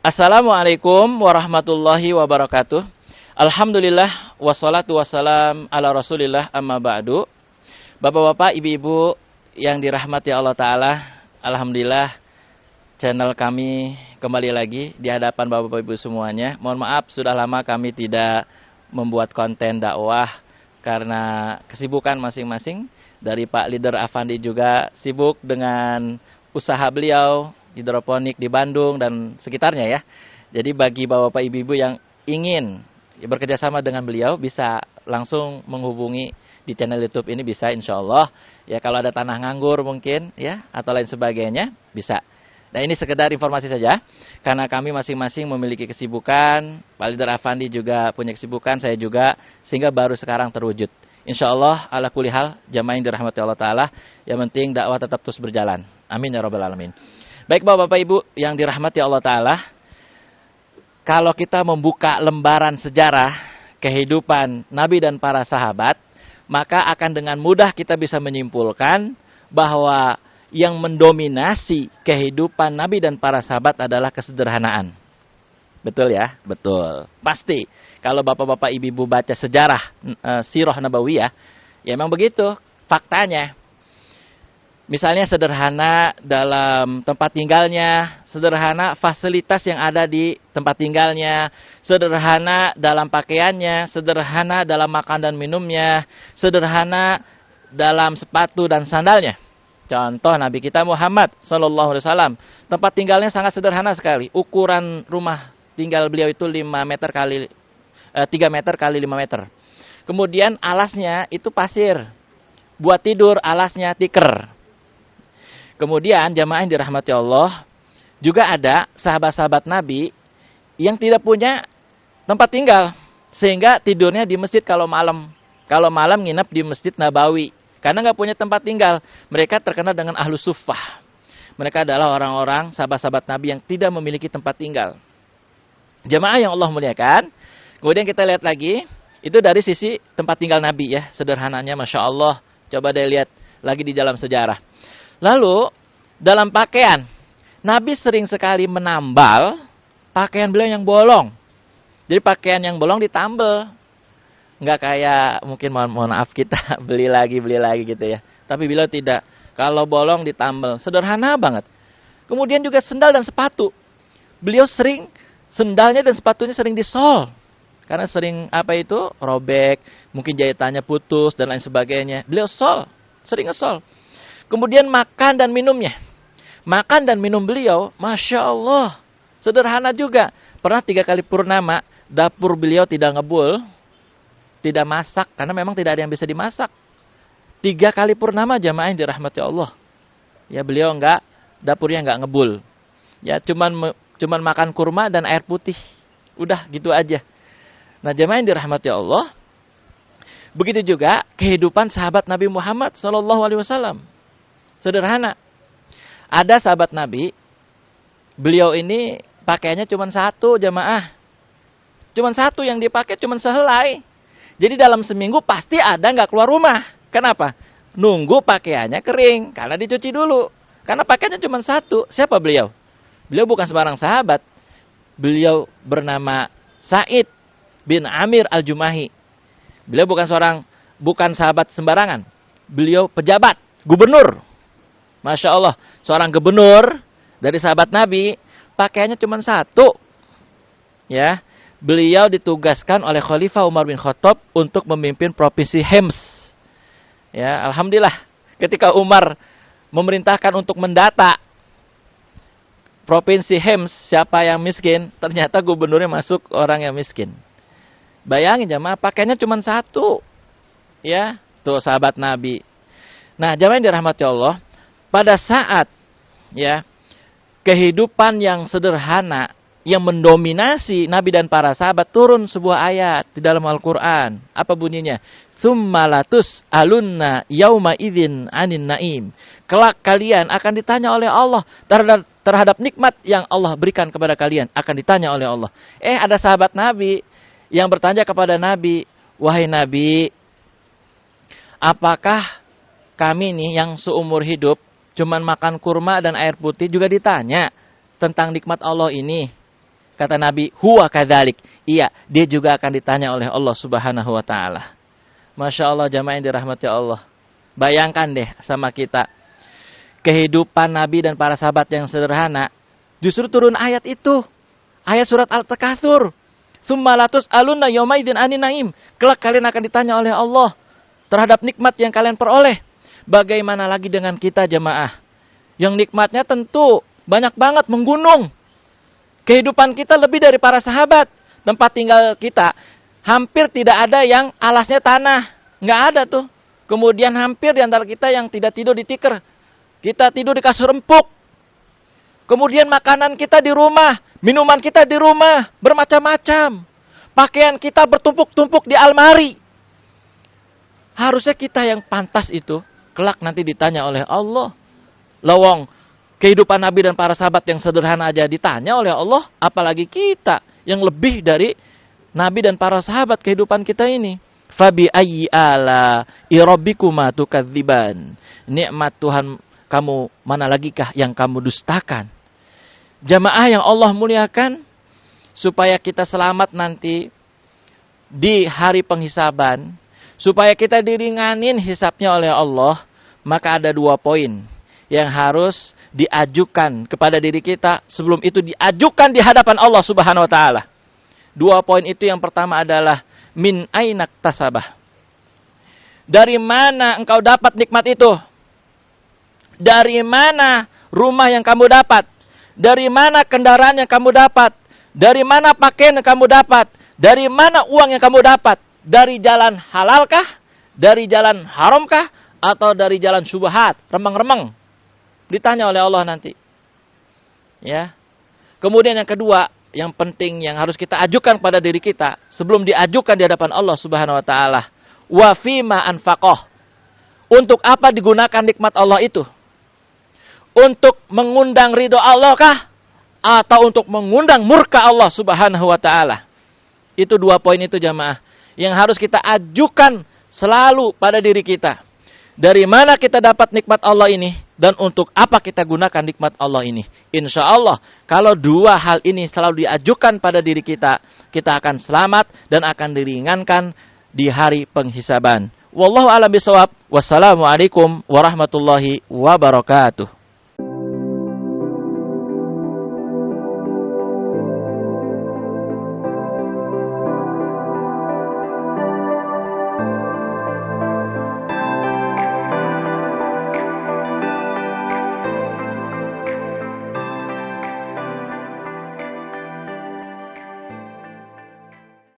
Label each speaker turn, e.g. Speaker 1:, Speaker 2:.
Speaker 1: Assalamualaikum warahmatullahi wabarakatuh. Alhamdulillah wassalatu wassalam ala Rasulillah amma ba'du. Bapak-bapak, ibu-ibu yang dirahmati Allah Ta'ala, alhamdulillah channel kami kembali lagi di hadapan bapak-bapak ibu semuanya. Mohon maaf sudah lama kami tidak membuat konten dakwah karena kesibukan masing-masing. Dari Pak Leader Afandi juga sibuk dengan usaha beliau hidroponik di Bandung dan sekitarnya ya. Jadi bagi bapak-bapak ibu-ibu yang ingin bekerja sama dengan beliau bisa langsung menghubungi di channel YouTube ini, bisa insya Allah. Ya kalau ada tanah nganggur mungkin ya atau lain sebagainya bisa. Nah ini sekedar informasi saja karena kami masing-masing memiliki kesibukan. Pak Leader Afandi juga punya kesibukan, saya juga, sehingga baru sekarang terwujud. Insya Allah ala kulli hal jamaah yang dirahmati Allah Ta'ala, yang penting dakwah tetap terus berjalan. Amin ya rabbal alamin. Baik bapak-bapak ibu yang dirahmati Allah Ta'ala, kalau kita membuka lembaran sejarah kehidupan Nabi dan para sahabat, maka akan dengan mudah kita bisa menyimpulkan bahwa yang mendominasi kehidupan Nabi dan para sahabat adalah kesederhanaan. Betul ya? Betul. Pasti. Kalau bapak-bapak ibu-ibu baca sejarah sirah nabawiyah, ya memang begitu faktanya. Misalnya sederhana dalam tempat tinggalnya, sederhana fasilitas yang ada di tempat tinggalnya, sederhana dalam pakaiannya, sederhana dalam makan dan minumnya, sederhana dalam sepatu dan sandalnya. Contoh Nabi kita Muhammad sallallahu alaihi wasallam, tempat tinggalnya sangat sederhana sekali. Ukuran rumah tinggal beliau itu 3 meter kali 5 meter. Kemudian alasnya itu pasir. Buat tidur alasnya tikar. Kemudian jamaah yang dirahmati Allah, juga ada sahabat-sahabat Nabi yang tidak punya tempat tinggal, sehingga tidurnya di masjid kalau malam. Kalau malam nginep di Masjid Nabawi, karena nggak punya tempat tinggal. Mereka terkenal dengan ahlu suffah. Mereka adalah orang-orang sahabat-sahabat Nabi yang tidak memiliki tempat tinggal. Jamaah yang Allah muliakan, kemudian kita lihat lagi, itu dari sisi tempat tinggal Nabi ya, sederhananya Masya Allah. Coba deh lihat lagi di dalam sejarah. Lalu, dalam pakaian, Nabi sering sekali menambal pakaian beliau yang bolong. Jadi pakaian yang bolong ditambal. Nggak kayak, mungkin mohon maaf kita beli lagi gitu ya. Tapi beliau tidak. Kalau bolong ditambal. Sederhana banget. Kemudian juga sendal dan sepatu. Beliau sering, sendalnya dan sepatunya sering disol. Karena sering, robek, mungkin jahitannya putus dan lain sebagainya. Beliau sol, sering ngesol. Kemudian makan dan minumnya. Makan dan minum beliau, Masya Allah, sederhana juga. Pernah 3 kali purnama, dapur beliau tidak ngebul, tidak masak, karena memang tidak ada yang bisa dimasak. 3 kali purnama jamaah yang dirahmati Allah. Ya beliau dapurnya nggak ngebul. Ya cuman makan kurma dan air putih. Udah gitu aja. Nah jamaah yang dirahmati Allah, begitu juga kehidupan sahabat Nabi Muhammad SAW. Sederhana. Ada sahabat Nabi, beliau ini pakaiannya cuma satu jamaah. Cuma satu yang dipakai, cuma sehelai. Jadi dalam seminggu pasti ada nggak keluar rumah. Kenapa? Nunggu pakaiannya kering, karena dicuci dulu. Karena pakaiannya cuma satu. Siapa beliau? Beliau bukan sembarang sahabat. Beliau bernama Sa'id bin Amir al-Jumahi. Beliau bukan sahabat sembarangan. Beliau pejabat, gubernur. Masya Allah, seorang gubernur dari sahabat Nabi, pakaiannya cuma satu. Ya, beliau ditugaskan oleh Khalifah Umar bin Khattab untuk memimpin provinsi Hems. Ya, alhamdulillah, ketika Umar memerintahkan untuk mendata provinsi Hems, siapa yang miskin, ternyata gubernurnya masuk orang yang miskin. Bayangin jamaah, pakaiannya cuma satu. Ya, tuh sahabat Nabi. Nah, jamaah yang dirahmati Allah, pada saat ya kehidupan yang sederhana yang mendominasi Nabi dan para sahabat, turun sebuah ayat di dalam Al-Qur'an. Apa bunyinya? Tsummalatus alunna yauma idzin anin naim. Kelak kalian akan ditanya oleh Allah terhadap nikmat yang Allah berikan kepada kalian, akan ditanya oleh Allah. Ada sahabat Nabi yang bertanya kepada Nabi, "Wahai Nabi, apakah kami nih yang seumur hidup cuman makan kurma dan air putih juga ditanya tentang nikmat Allah ini?" Kata Nabi, huwa kadzalik. Iya, dia juga akan ditanya oleh Allah Subhanahu wa taala. Masya Allah, jamaah yang dirahmati Allah. Bayangkan deh sama kita. Kehidupan Nabi dan para sahabat yang sederhana. Justru turun ayat itu. Ayat surat Al-Takatsur. Tsumma latus'alunna yaumaidin 'anin na'im. Kelak kalian akan ditanya oleh Allah terhadap nikmat yang kalian peroleh. Bagaimana lagi dengan kita jamaah? Yang nikmatnya tentu banyak banget menggunung. Kehidupan kita lebih dari para sahabat. Tempat tinggal kita hampir tidak ada yang alasnya tanah. Nggak ada tuh. Kemudian hampir di antara kita yang tidak tidur di tikar. Kita tidur di kasur empuk. Kemudian makanan kita di rumah. Minuman kita di rumah. Bermacam-macam. Pakaian kita bertumpuk-tumpuk di almari. Harusnya kita yang pantas itu. Kelak nanti ditanya oleh Allah. Lawang kehidupan Nabi dan para sahabat yang sederhana aja ditanya oleh Allah. Apalagi kita yang lebih dari Nabi dan para sahabat kehidupan kita ini. Fabi ayyi ala irabbikuma tukadziban. Nikmat Tuhan kamu mana lagikah yang kamu dustakan? Jamaah yang Allah muliakan, supaya kita selamat nanti di hari penghisaban, supaya kita diringanin hisabnya oleh Allah, maka ada 2 poin yang harus diajukan kepada diri kita sebelum itu diajukan di hadapan Allah Subhanahu wa taala. 2 poin itu yang pertama adalah min ainak tasabah. Dari mana engkau dapat nikmat itu? Dari mana rumah yang kamu dapat? Dari mana kendaraan yang kamu dapat? Dari mana pakaian yang kamu dapat? Dari mana uang yang kamu dapat? Dari jalan halalkah? Dari jalan haramkah? Atau dari jalan syubhat, remeng-remeng? Ditanya oleh Allah nanti. Ya. Kemudian yang kedua, yang penting yang harus kita ajukan pada diri kita sebelum diajukan di hadapan Allah Subhanahu wa taala, wa fima anfaqah. Untuk apa digunakan nikmat Allah itu? Untuk mengundang ridho Allah kah? Atau untuk mengundang murka Allah Subhanahu wa taala? Itu 2 poin itu jamaah yang harus kita ajukan selalu pada diri kita. Dari mana kita dapat nikmat Allah ini dan untuk apa kita gunakan nikmat Allah ini? Insya Allah kalau 2 hal ini selalu diajukan pada diri kita, kita akan selamat dan akan diringankan di hari penghisaban. Wallahu a'lam bishawab. Wassalamualaikum warahmatullahi wabarakatuh.